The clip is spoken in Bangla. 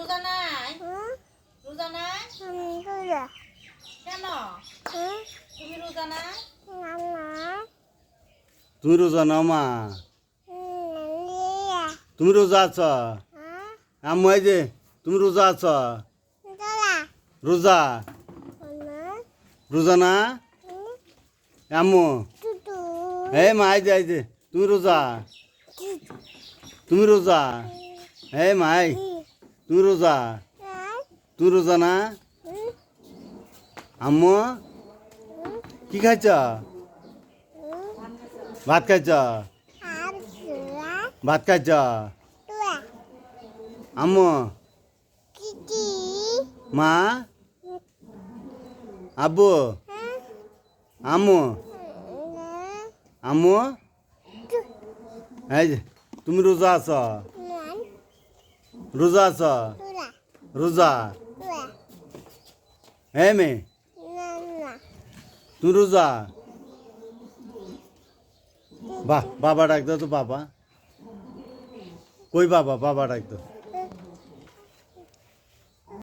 রোজা নাই? রোজা নাই? কেন? তুমি রোজা নাই? তুমি রোজা নাও মা? তুমি রোজা আছো? আম্মু এই যে তুমি রোজা আছো? রোজা রোজা না? আম্মু এই মা এই যে তুমি রোজা? তুমি রোজা? এই মাই তুমি রোজা? তুমি রোজা না? আম্মু কি খাইছ? ভাত খাইছ? ভাত খাইছ? আম্মু মা আব্বু আম্মু আম্মু এই যে তুমি রোজা আছো? রোজা আছো? রোজা হ্যাঁ মেয়ে তুই রোজা? বাহ বাবা ডাক দাও তো বাবা কই বাবা বাবা ডাক দাও।